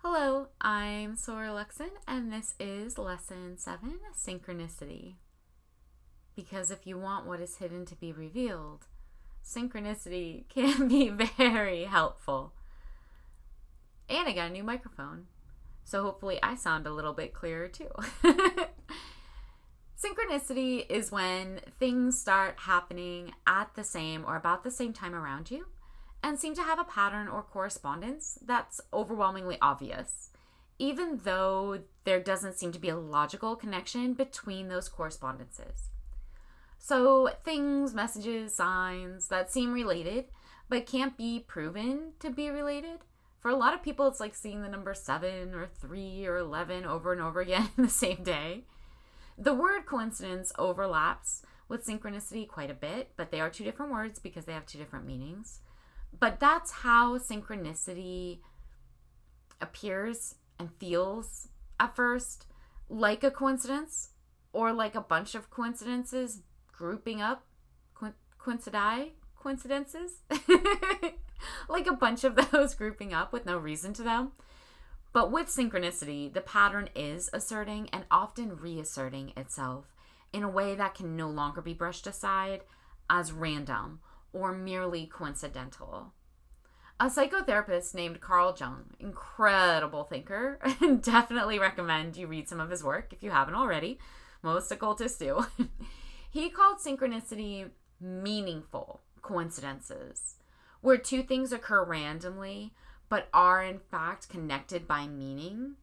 Hello, I'm Sora Luxon, and this is Lesson 7, Synchronicity. Because if you want what is hidden to be revealed, synchronicity can be very helpful. And I got a new microphone, so hopefully I sound a little bit clearer too. Synchronicity is when things start happening at the same or about the same time around you, and seem to have a pattern or correspondence that's overwhelmingly obvious, even though there doesn't seem to be a logical connection between those correspondences. So things, messages, signs that seem related but can't be proven to be related. For a lot of people, it's like seeing the number 7 or 3 or 11 over and over again in the same day. The word coincidence overlaps with synchronicity quite a bit, but they are two different words because they have two different meanings. But that's how synchronicity appears and feels at first, like a coincidence or like a bunch of coincidences grouping up, coincidences, like a bunch of those grouping up with no reason to them. But with synchronicity, the pattern is asserting and often reasserting itself in a way that can no longer be brushed aside as random or merely coincidental. A psychotherapist named Carl Jung, incredible thinker, definitely recommend you read some of his work if you haven't already. Most occultists do. He called synchronicity meaningful coincidences, where two things occur randomly but are in fact connected by meaning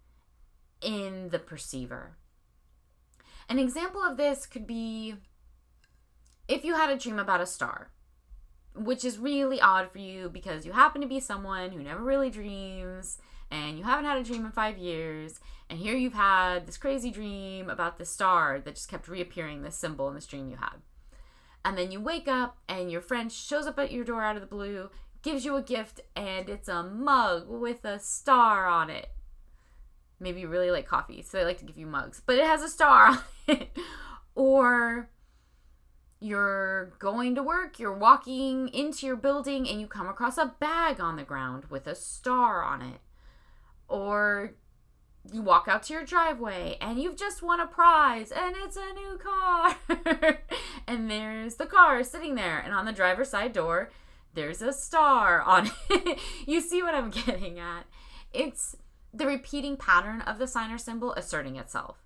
in the perceiver. An example of this could be if you had a dream about a star, which is really odd for you because you happen to be someone who never really dreams and you haven't had a dream in 5 years, and here you've had this crazy dream about this star that just kept reappearing, this symbol in this dream you had. And then you wake up and your friend shows up at your door out of the blue, gives you a gift, and it's a mug with a star on it. Maybe you really like coffee, so they like to give you mugs, but it has a star on it. Or you're going to work, you're walking into your building, and you come across a bag on the ground with a star on it. Or you walk out to your driveway, and you've just won a prize, and it's a new car. And there's the car sitting there, and on the driver's side door, there's a star on it. You see what I'm getting at? It's the repeating pattern of the sign or symbol asserting itself.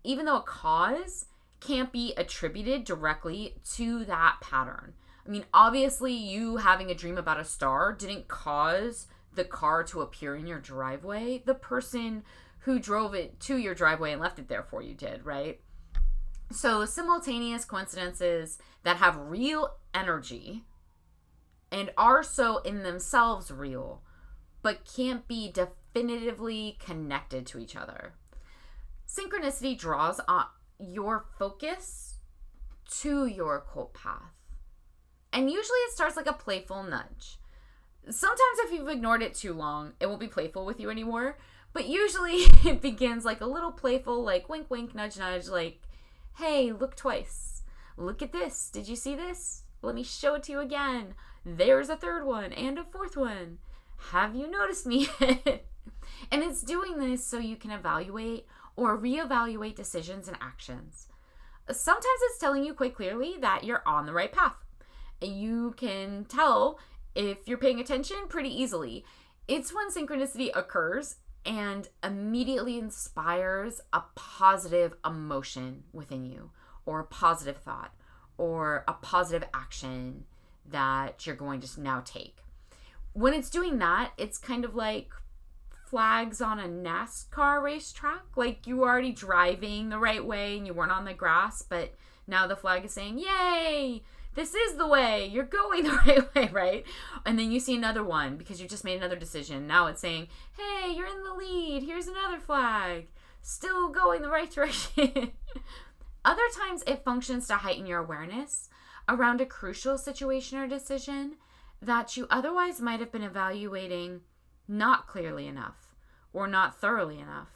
Even though a cause can't be attributed directly to that pattern. I mean, obviously, you having a dream about a star didn't cause the car to appear in your driveway. The person who drove it to your driveway and left it there for you did, right? So simultaneous coincidences that have real energy and are so in themselves real, but can't be definitively connected to each other. Synchronicity draws on your focus to your occult path. And usually it starts like a playful nudge. Sometimes if you've ignored it too long, it won't be playful with you anymore. But usually it begins like a little playful, like wink, wink, nudge, nudge, like, hey, look twice. Look at this. Did you see this? Let me show it to you again. There's a third one and a fourth one. Have you noticed me yet? And it's doing this so you can evaluate or reevaluate decisions and actions. Sometimes it's telling you quite clearly that you're on the right path. You can tell if you're paying attention pretty easily. It's when synchronicity occurs and immediately inspires a positive emotion within you, or a positive thought, or a positive action that you're going to now take. When it's doing that, it's kind of like flags on a NASCAR racetrack. Like you were already driving the right way and you weren't on the grass, but now the flag is saying, yay, this is the way, you're going the right way, right? And then you see another one because you just made another decision. Now it's saying, hey, you're in the lead, here's another flag, still going the right direction. Other times it functions to heighten your awareness around a crucial situation or decision that you otherwise might have been evaluating not clearly enough or not thoroughly enough.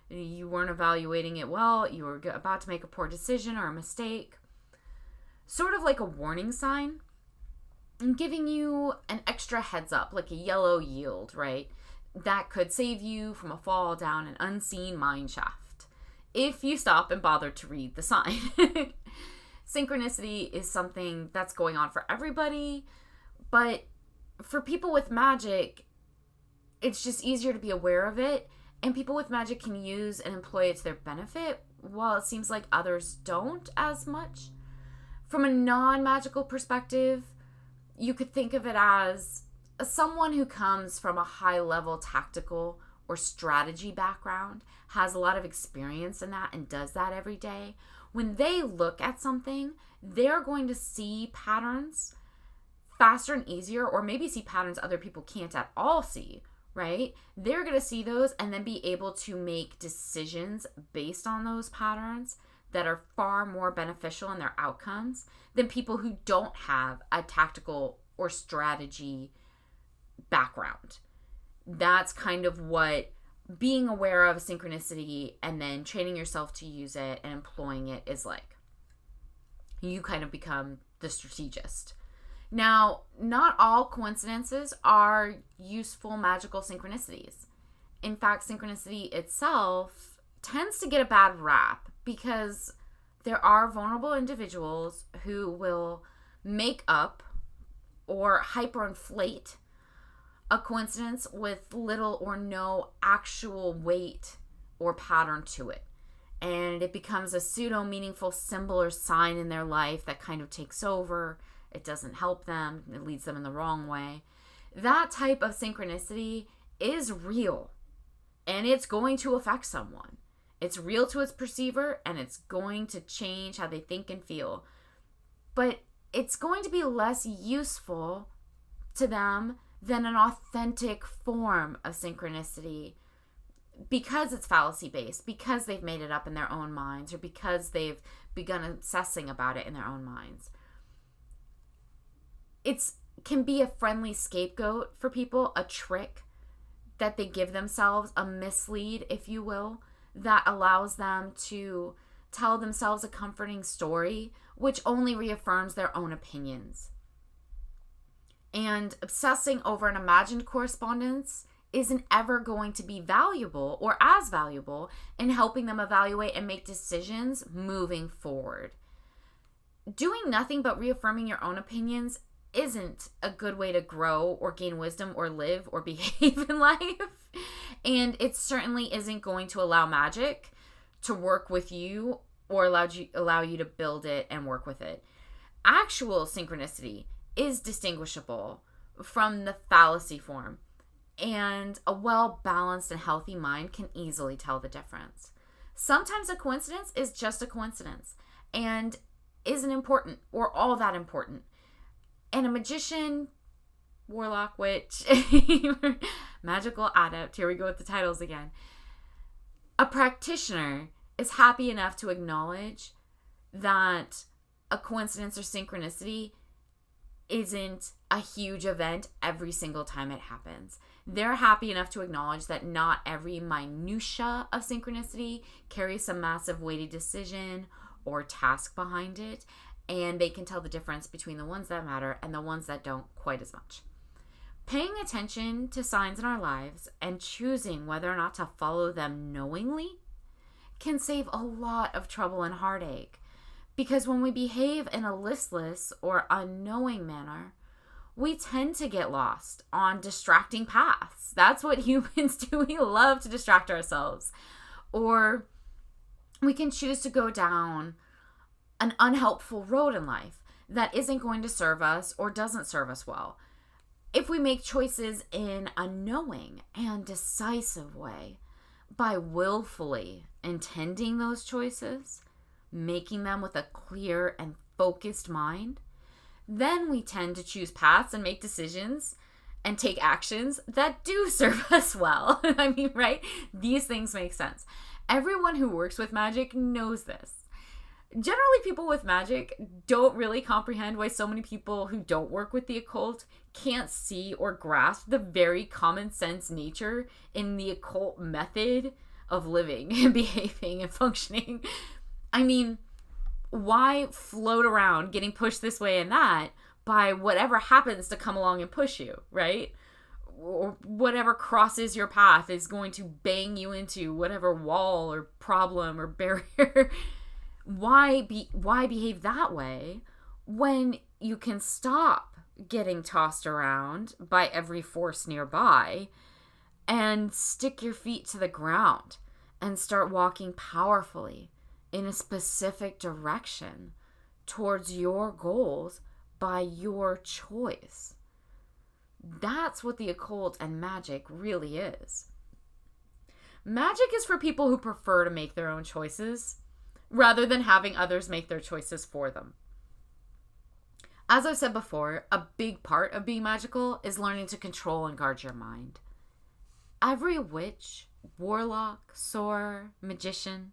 You weren't evaluating it well, you were about to make a poor decision or a mistake. Sort of like a warning sign, and giving you an extra heads up, like a yellow yield, right? that could save you from a fall down an unseen mine shaft if you stop and bother to read the sign. Synchronicity is something that's going on for everybody, but for people with magic, it's just easier to be aware of it, and people with magic can use and employ it to their benefit, while it seems like others don't as much. From a non-magical perspective, you could think of it as someone who comes from a high-level tactical or strategy background, has a lot of experience in that and does that every day. When they look at something, they're going to see patterns faster and easier, or maybe see patterns other people can't at all see, right? They're going to see those and then be able to make decisions based on those patterns that are far more beneficial in their outcomes than people who don't have a tactical or strategy background. That's kind of what being aware of synchronicity and then training yourself to use it and employing it is like. You kind of become the strategist. Now, not all coincidences are useful magical synchronicities. In fact, synchronicity itself tends to get a bad rap because there are vulnerable individuals who will make up or hyperinflate a coincidence with little or no actual weight or pattern to it. And it becomes a pseudo-meaningful symbol or sign in their life that kind of takes over. It doesn't help them. It leads them in the wrong way. That type of synchronicity is real, and it's going to affect someone. It's real to its perceiver, and it's going to change how they think and feel. But it's going to be less useful to them than an authentic form of synchronicity because it's fallacy-based, because they've made it up in their own minds, or because they've begun obsessing about it in their own minds. It can be a friendly scapegoat for people, a trick that they give themselves, a mislead, if you will, that allows them to tell themselves a comforting story, which only reaffirms their own opinions. And obsessing over an imagined correspondence isn't ever going to be valuable or as valuable in helping them evaluate and make decisions moving forward. Doing nothing but reaffirming your own opinions isn't a good way to grow or gain wisdom or live or behave in life. And it certainly isn't going to allow magic to work with you or allow you to build it and work with it. Actual synchronicity is distinguishable from the fallacy form, and a well-balanced and healthy mind can easily tell the difference. Sometimes a coincidence is just a coincidence and isn't important or all that important. And a magician, warlock, witch, magical adept, here we go with the titles again. A practitioner is happy enough to acknowledge that a coincidence or synchronicity isn't a huge event every single time it happens. They're happy enough to acknowledge that not every minutia of synchronicity carries some massive weighty decision or task behind it, and they can tell the difference between the ones that matter and the ones that don't quite as much. Paying attention to signs in our lives and choosing whether or not to follow them knowingly can save a lot of trouble and heartache. Because when we behave in a listless or unknowing manner, we tend to get lost on distracting paths. That's what humans do. We love to distract ourselves. Or we can choose to go down an unhelpful road in life that isn't going to serve us or doesn't serve us well. If we make choices in a knowing and decisive way, by willfully intending those choices, making them with a clear and focused mind, then we tend to choose paths and make decisions and take actions that do serve us well. I mean, right? These things make sense. Everyone who works with magic knows this. Generally, people with magic don't really comprehend why so many people who don't work with the occult can't see or grasp the very common sense nature in the occult method of living and behaving and functioning. I mean, why float around getting pushed this way and that by whatever happens to come along and push you, right? or whatever crosses your path is going to bang you into whatever wall or problem or barrier. Why behave that way when you can stop getting tossed around by every force nearby and stick your feet to the ground and start walking powerfully in a specific direction towards your goals by your choice? That's what the occult and magic really is. Magic is for people who prefer to make their own choices rather than having others make their choices for them. As I've said before, a big part of being magical is learning to control and guard your mind. Every witch, warlock, sorcerer, magician,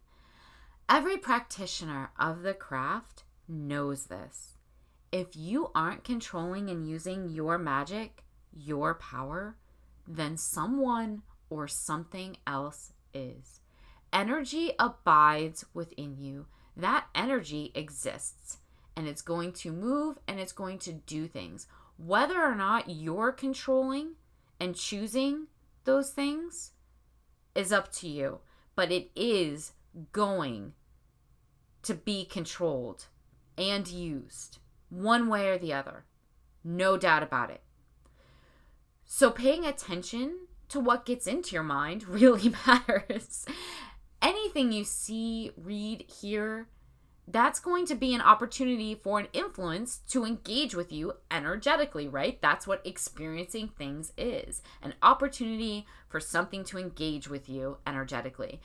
every practitioner of the craft knows this. If you aren't controlling and using your magic, your power, then someone or something else is. Energy abides within you. That energy exists, and it's going to move and it's going to do things. Whether or not you're controlling and choosing those things is up to you, but it is going to be controlled and used one way or the other. No doubt about it. So paying attention to what gets into your mind really matters. Anything you see, read, hear, that's going to be an opportunity for an influence to engage with you energetically, right? That's what experiencing things is. An opportunity for something to engage with you energetically.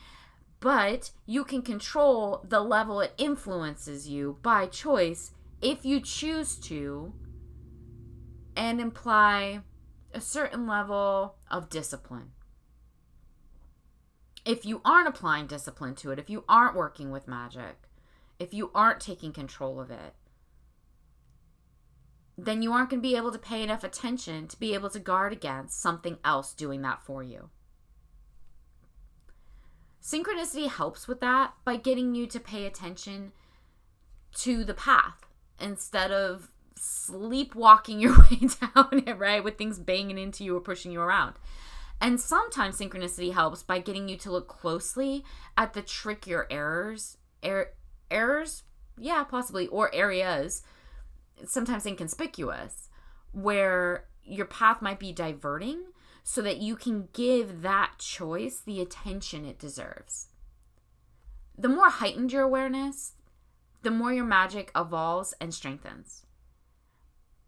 But you can control the level it influences you by choice if you choose to, and imply a certain level of discipline. If you aren't applying discipline to it, if you aren't working with magic, if you aren't taking control of it, then you aren't going to be able to pay enough attention to be able to guard against something else doing that for you. Synchronicity helps with that by getting you to pay attention to the path instead of sleepwalking your way down it, right? With things banging into you or pushing you around. And sometimes synchronicity helps by getting you to look closely at the trickier errors, yeah, possibly, or areas, sometimes inconspicuous, where your path might be diverting so that you can give that choice the attention it deserves. The more heightened your awareness, the more your magic evolves and strengthens.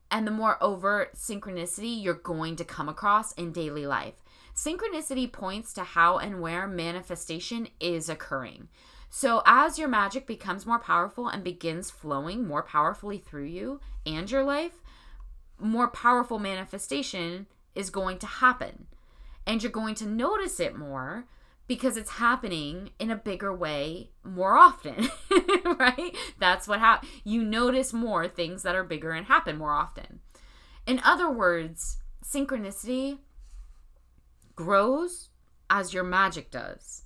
And the more overt synchronicity you're going to come across in daily life. Synchronicity points to how and where manifestation is occurring. So as your magic becomes more powerful and begins flowing more powerfully through you and your life, more powerful manifestation is going to happen. And you're going to notice it more because it's happening in a bigger way more often, right? That's what happens. You notice more things that are bigger and happen more often. In other words, synchronicity grows as your magic does.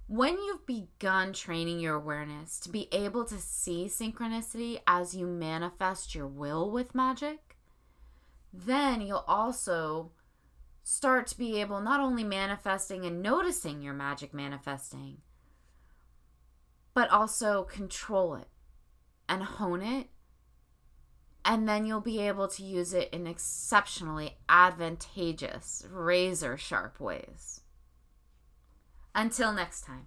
When you've begun training your awareness to be able to see synchronicity as you manifest your will with magic, then you'll also start to be able not only manifesting and noticing your magic manifesting, but also control it and hone it. And then you'll be able to use it in exceptionally advantageous, razor sharp ways. Until next time.